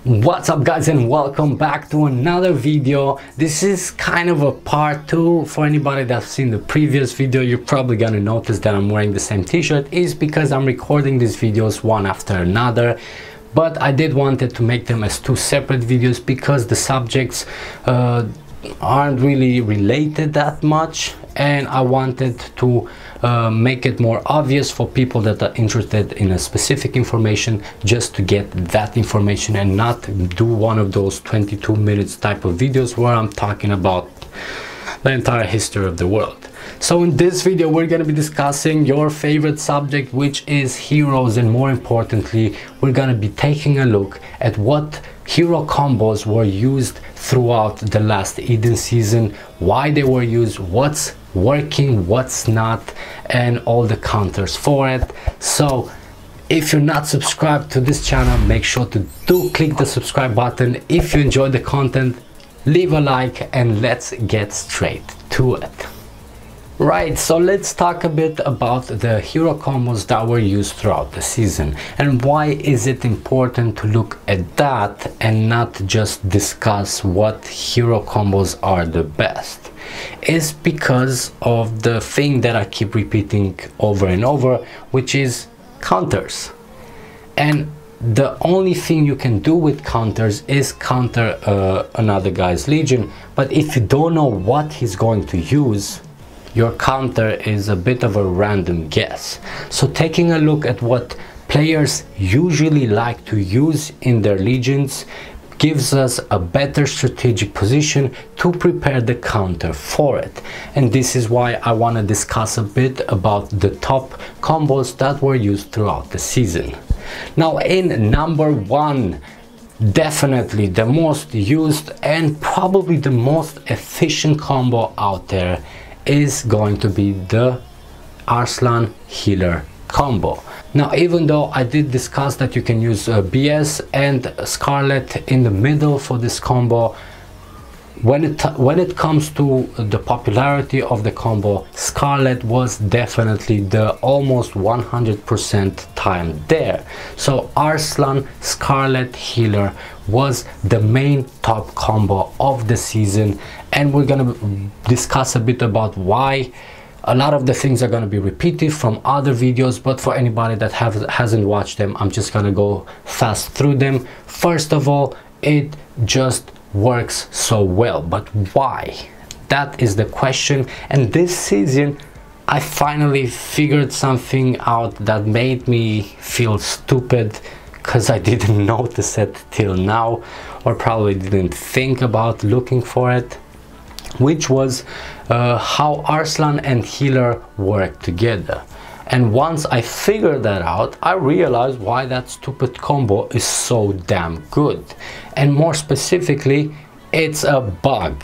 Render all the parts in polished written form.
What's up guys, and welcome back to another video. This is kind of a part 2. For anybody that's seen the previous video, you're probably gonna notice that I'm wearing the same t-shirt. Is because I'm recording these videos one after another, but I did wanted to make them as 2 separate videos because the subjects aren't really related that much, and I wanted to make it more obvious for people that are interested in a specific information, just to get that information and not do one of those 22 minutes type of videos where I'm talking about the entire history of the world. So in this video we're going to be discussing your favorite subject, which is heroes, and more importantly we're going to be taking a look at what hero combos were used throughout the last Eden season, why they were used, what's working, what's not, and all the counters for it. So if you're not subscribed to this channel, make sure to click the subscribe button. If you enjoyed the content, leave a like, and let's get straight to it. Right, so let's talk a bit about the hero combos that were used throughout the season, and why is it important to look at that and not just discuss what hero combos are the best. Is because of the thing that I keep repeating over and over, which is counters. And the only thing you can do with counters is counter another guy's legion, but if you don't know what he's going to use, your counter is a bit of a random guess. So taking a look at what players usually like to use in their legions gives us a better strategic position to prepare the counter for it. And this is why I want to discuss a bit about the top combos that were used throughout the season. Now, in number 1, definitely the most used and probably the most efficient combo out there is going to be the Arslan healer combo. Now, even though I did discuss that you can use BS and Scarlet in the middle for this combo, when it comes to the popularity of the combo, Scarlet was definitely the almost 100% time there. So Arslan Scarlet healer was the main top combo of the season, and we're gonna discuss a bit about why. A lot of the things are going to be repeated from other videos, but for anybody that hasn't watched them, I'm just going to go fast through them. First of all, it just works so well, but why? That is the question. And this season I finally figured something out that made me feel stupid, because I didn't notice it till now, or probably didn't think about looking for it, which was how Arslan and healer work together. And once I figured that out, I realized why that stupid combo is so damn good. And more specifically, it's a bug.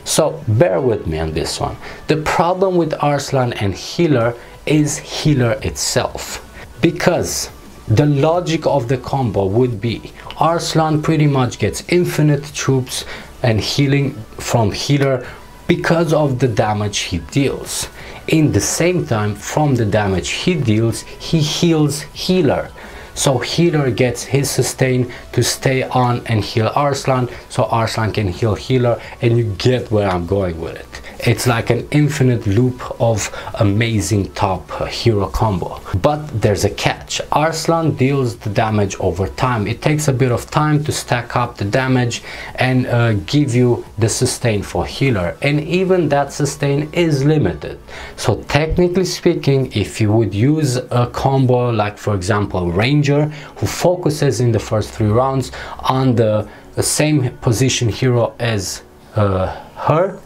So bear with me on this one. The problem with Arslan and healer is healer itself, because the logic of the combo would be Arslan pretty much gets infinite troops and healing from healer because of the damage he deals. In the same time, from the damage he deals, he heals healer. So healer gets his sustain to stay on and heal Arslan, so Arslan can heal healer, and you get where I'm going with it. It's like an infinite loop of amazing top hero combo. But there's a catch. Arslan deals the damage over time. It takes a bit of time to stack up the damage and give you the sustain for healer, and even that sustain is limited. So technically speaking, if you would use a combo like, for example, Ranger, who focuses in the first 3 rounds on the same position hero as her,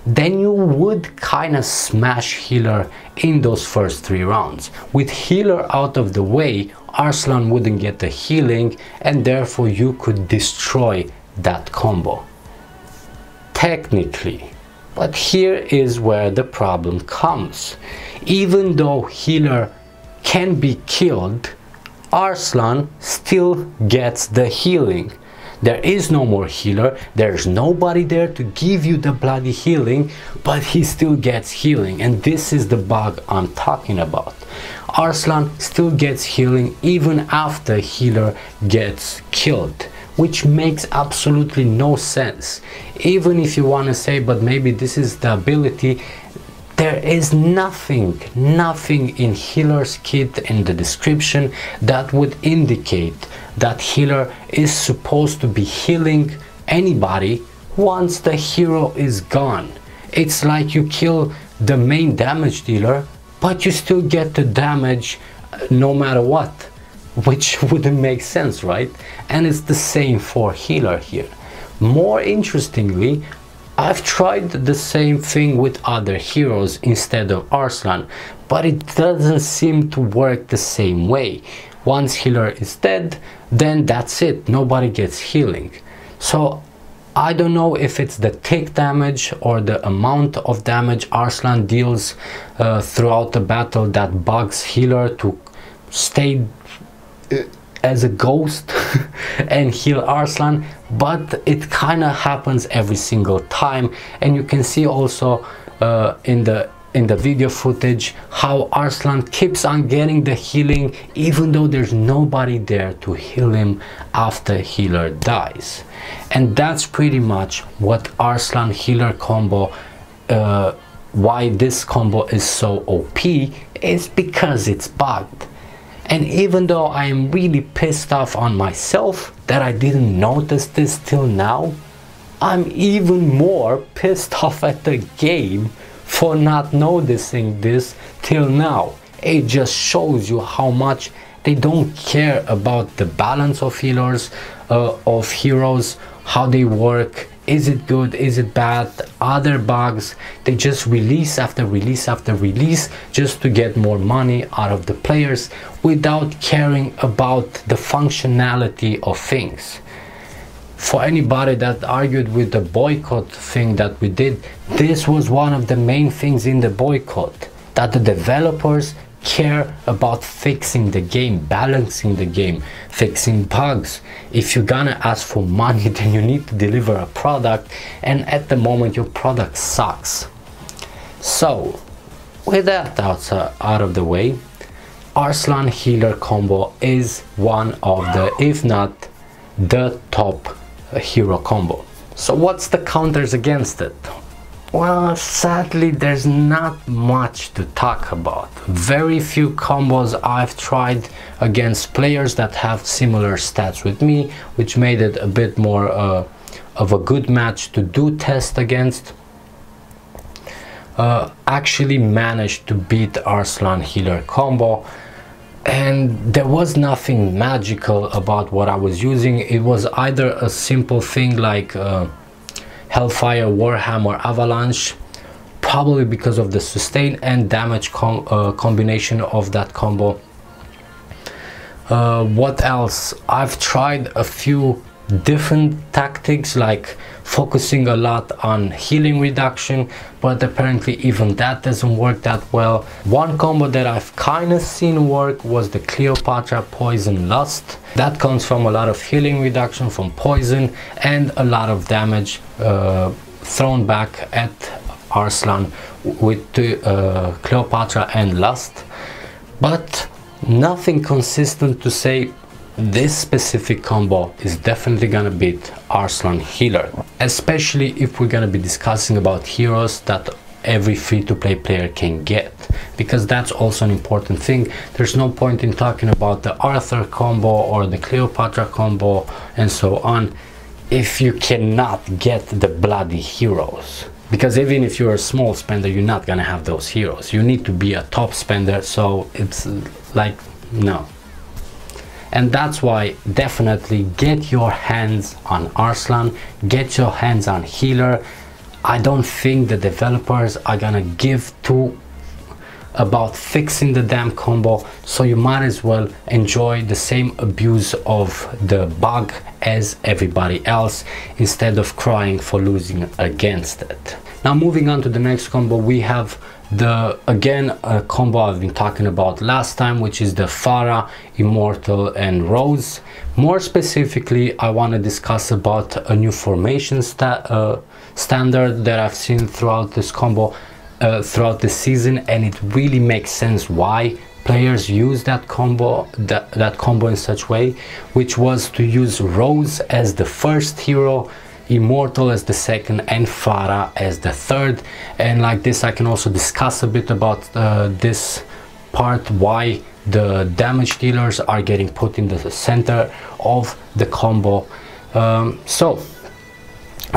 then you would kind of smash healer in those first 3 rounds. With healer out of the way, Arslan wouldn't get the healing, and therefore you could destroy that combo. Technically. But here is where the problem comes. Even though healer can be killed, Arslan still gets the healing. There is no more healer, there's nobody there to give you the bloody healing, but he still gets healing, and this is the bug I'm talking about. Arslan still gets healing even after healer gets killed, which makes absolutely no sense. Even if you want to say, but maybe this is the ability, there is nothing in healer's kit in the description that would indicate that healer is supposed to be healing anybody once the hero is gone. It's like you kill the main damage dealer, but you still get the damage no matter what, which wouldn't make sense, right? And it's the same for healer here. More interestingly, I've tried the same thing with other heroes instead of Arslan, but it doesn't seem to work the same way. Once healer is dead, then that's it, nobody gets healing. So I don't know if it's the tick damage or the amount of damage Arslan deals throughout the battle that bugs healer to stay as a ghost and heal Arslan, but it kind of happens every single time. And you can see also in the video footage how Arslan keeps on getting the healing even though there's nobody there to heal him after healer dies. And that's pretty much what Arslan healer combo, why this combo is so OP, is because it's bugged. And even though I am really pissed off on myself that I didn't notice this till now, I'm even more pissed off at the game for not noticing this till now. It just shows you how much they don't care about the balance of healers, of heroes, how they work, is it good, is it bad, other bugs. They just release after release after release just to get more money out of the players without caring about the functionality of things. For anybody that argued with the boycott thing that we did, this was one of the main things in the boycott, that the developers care about fixing the game, balancing the game, fixing bugs. If you're gonna ask for money, then you need to deliver a product, and at the moment your product sucks. So with that out of the way, Arslan healer combo is one of the, if not the top hero combo. So what's the counters against it? Well, sadly there's not much to talk about. Very few combos I've tried against players that have similar stats with me, which made it a bit more of a good match to do test against. Actually managed to beat Arslan healer combo, and there was nothing magical about what I was using. It was either a simple thing like Hellfire, Warhammer, Avalanche, probably because of the sustain and damage combination of that combo. What else? I've tried a few different tactics, like focusing a lot on healing reduction, but apparently even that doesn't work that well. One combo that I've kind of seen work was the Cleopatra Poison Lust. That comes from a lot of healing reduction from poison and a lot of damage thrown back at Arslan with the Cleopatra and Lust, but nothing consistent to say this specific combo is definitely gonna beat Arslan healer, especially if we're gonna be discussing about heroes that every free-to-play player can get, because that's also an important thing. There's no point in talking about the Arthur combo or the Cleopatra combo and so on if you cannot get the bloody heroes, because even if you're a small spender, you're not gonna have those heroes. You need to be a top spender, so it's like, no. And that's why definitely get your hands on Arslan, get your hands on healer. I don't think the developers are gonna give two about fixing the damn combo, so you might as well enjoy the same abuse of the bug as everybody else instead of crying for losing against it. Now moving on to the next combo, we have again a combo I've been talking about last time, which is the Pharah, Immortal and Rose. More specifically, I want to discuss about a new formation standard that I've seen throughout this combo, throughout the season, and it really makes sense why players use that combo in such way, which was to use Rose as the first hero, Immortal as the second, and Pharah as the third. And like this, I can also discuss a bit about this part, why the damage dealers are getting put in the center of the combo. So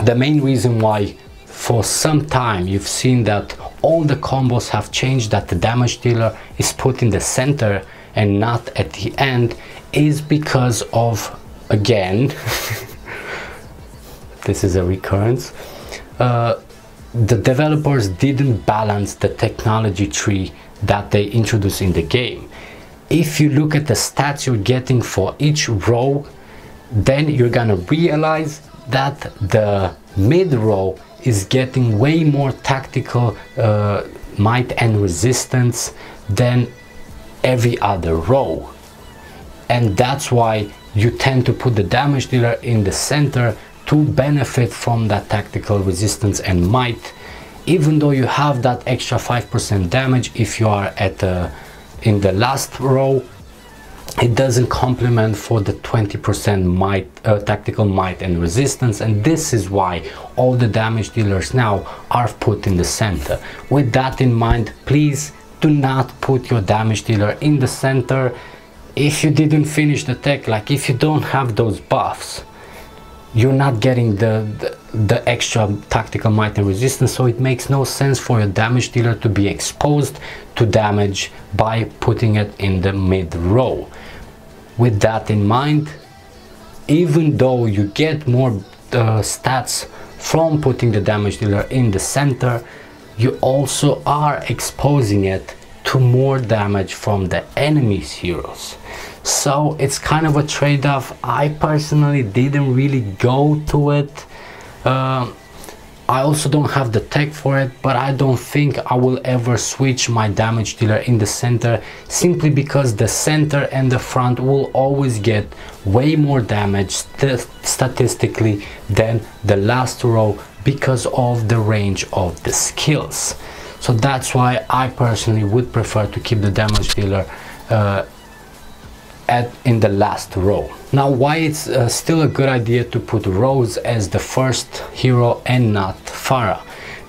the main reason why for some time you've seen that all the combos have changed, that the damage dealer is put in the center and not at the end, is because of, again, this is a recurrence, the developers didn't balance the technology tree that they introduced in the game. If you look at the stats you're getting for each row, then you're gonna realize that the mid row is getting way more tactical might and resistance than every other row, and that's why you tend to put the damage dealer in the center to benefit from that tactical resistance and might, even though you have that extra 5% damage. If you are at in the last row, it doesn't complement for the 20% might, tactical might and resistance, and this is why all the damage dealers now are put in the center. With that in mind, please do not put your damage dealer in the center. If you didn't finish the tech, like if you don't have those buffs, you're not getting the extra tactical might and resistance, so it makes no sense for your damage dealer to be exposed to damage by putting it in the mid row. With that in mind, even though you get more stats from putting the damage dealer in the center, you also are exposing it to more damage from the enemy's heroes. So it's kind of a trade-off. I personally didn't really go to it. I also don't have the tech for it, but I don't think I will ever switch my damage dealer in the center, simply because the center and the front will always get way more damage statistically than the last row because of the range of the skills. So that's why I personally would prefer to keep the damage dealer in the last row. Now, why it's still a good idea to put Rose as the first hero and not Pharah?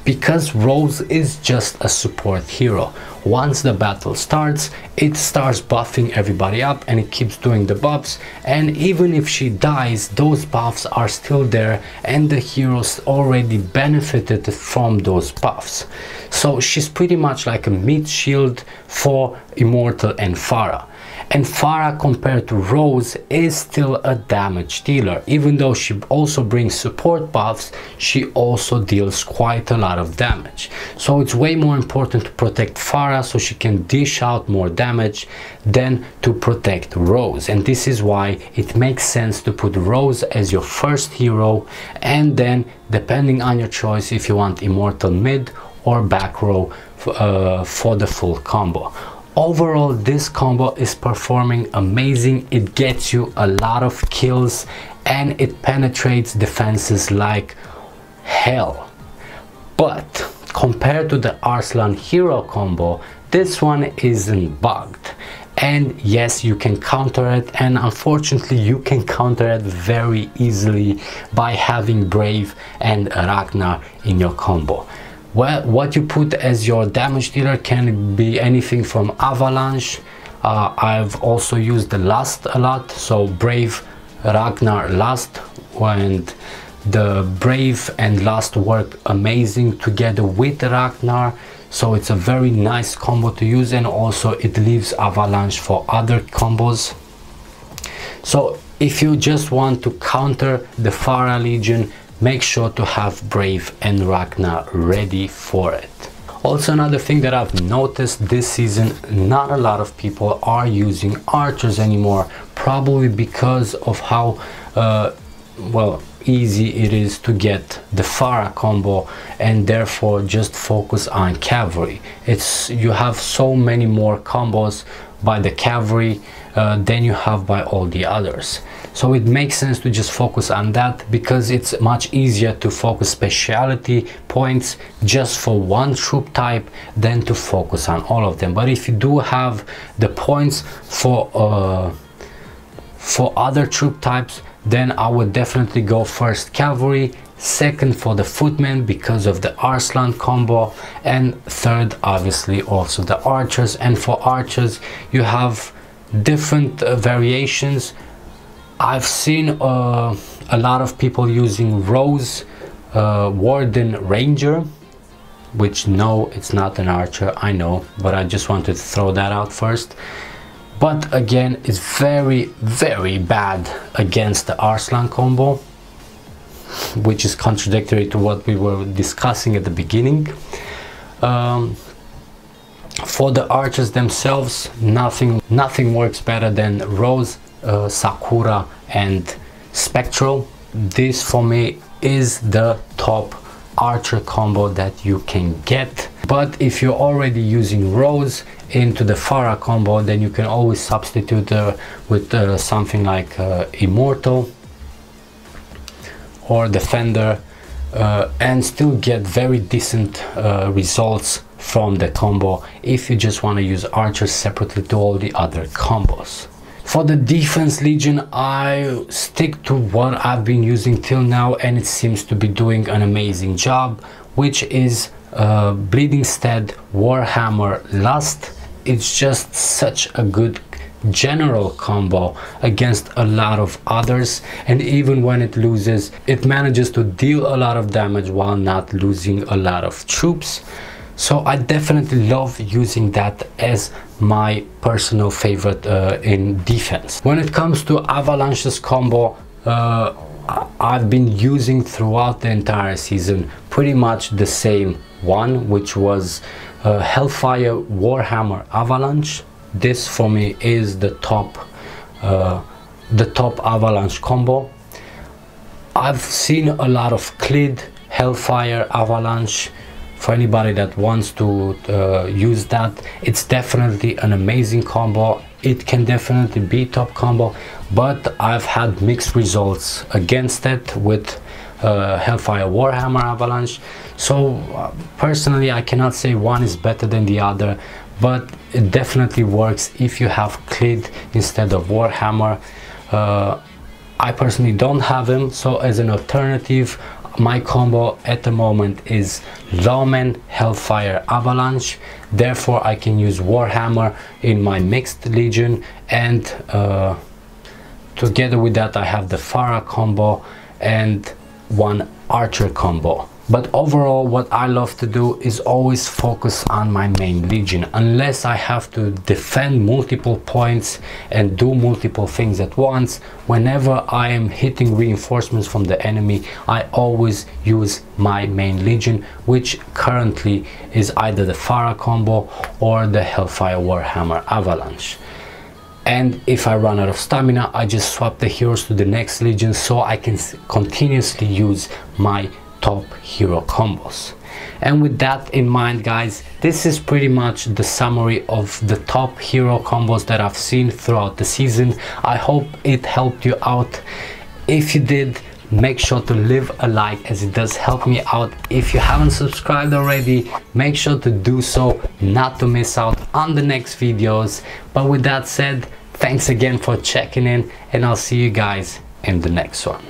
Because Rose is just a support hero. Once the battle starts, it starts buffing everybody up and it keeps doing the buffs, and even if she dies, those buffs are still there and the heroes already benefited from those buffs. So she's pretty much like a mid shield for Immortal and Pharah. And Pharah, compared to Rose, is still a damage dealer. Even though she also brings support buffs, she also deals quite a lot of damage. So it's way more important to protect Pharah so she can dish out more damage than to protect Rose. And this is why it makes sense to put Rose as your first hero, and then depending on your choice, if you want Immortal mid or back row for the full combo. Overall, this combo is performing amazing. It gets you a lot of kills and it penetrates defenses like hell. But compared to the Arslan hero combo, this one isn't bugged. And yes, you can counter it, and unfortunately you can counter it very easily by having Brave and Ragnar in your combo. Well, what you put as your damage dealer can be anything from Avalanche. I've also used the Lust a lot, so Brave, Ragnar, Lust, and the Brave and Lust work amazing together with Ragnar, so it's a very nice combo to use, and also it leaves Avalanche for other combos. So if you just want to counter the Pharah Legion, make sure to have Brave and Ragnar ready for it. Also, another thing that I've noticed this season, not a lot of people are using archers anymore, probably because of how well, easy it is to get the Farah combo, and therefore just focus on cavalry. You have so many more combos by the cavalry than you have by all the others, so it makes sense to just focus on that, because it's much easier to focus specialty points just for one troop type than to focus on all of them. But if you do have the points for other troop types, then I would definitely go first cavalry, second for the footmen because of the Arslan combo, and third obviously also the archers. And for archers you have different variations. I've seen a lot of people using Rose Warden Ranger, which no, it's not an archer, I know, but I just wanted to throw that out first. But again, it's very, very bad against the Arslan combo, which is contradictory to what we were discussing at the beginning. For the archers themselves, nothing works better than Rose, Sakura and Spectral. This for me is the top archer combo that you can get. But if you're already using Rose into the Farah combo, then you can always substitute with something like Immortal or Defender, and still get very decent results from the combo if you just want to use archers separately to all the other combos. For the defense legion, I stick to what I've been using till now, and it seems to be doing an amazing job, which is Bleeding Stead Warhammer Lust. It's just such a good general combo against a lot of others, and even when it loses, it manages to deal a lot of damage while not losing a lot of troops. So I definitely love using that as my personal favorite in defense. When it comes to Avalanche's combo, I've been using throughout the entire season pretty much the same one, which was Hellfire Warhammer Avalanche. This for me is the top Avalanche combo. I've seen a lot of Clid Hellfire Avalanche. For anybody that wants to use that, it's definitely an amazing combo. It can definitely be top combo, but I've had mixed results against it with Hellfire Warhammer Avalanche. So personally, I cannot say one is better than the other, but it definitely works if you have Clid instead of Warhammer. I personally don't have him, so as an alternative, my combo at the moment is Lawman Hellfire Avalanche. Therefore I can use Warhammer in my mixed legion, and together with that I have the Farah combo and one archer combo. But overall, what I love to do is always focus on my main legion. Unless I have to defend multiple points and do multiple things at once, whenever I am hitting reinforcements from the enemy, I always use my main legion, which currently is either the Farah combo or the Hellfire Warhammer Avalanche. And if I run out of stamina, I just swap the heroes to the next legion so I can continuously use my top hero combos. And with that in mind, guys, this is pretty much the summary of the top hero combos that I've seen throughout the season. I hope it helped you out. If you did, make sure to leave a like, as it does help me out. If you haven't subscribed already, make sure to do so, not to miss out on the next videos. But with that said, thanks again for checking in, and I'll see you guys in the next one.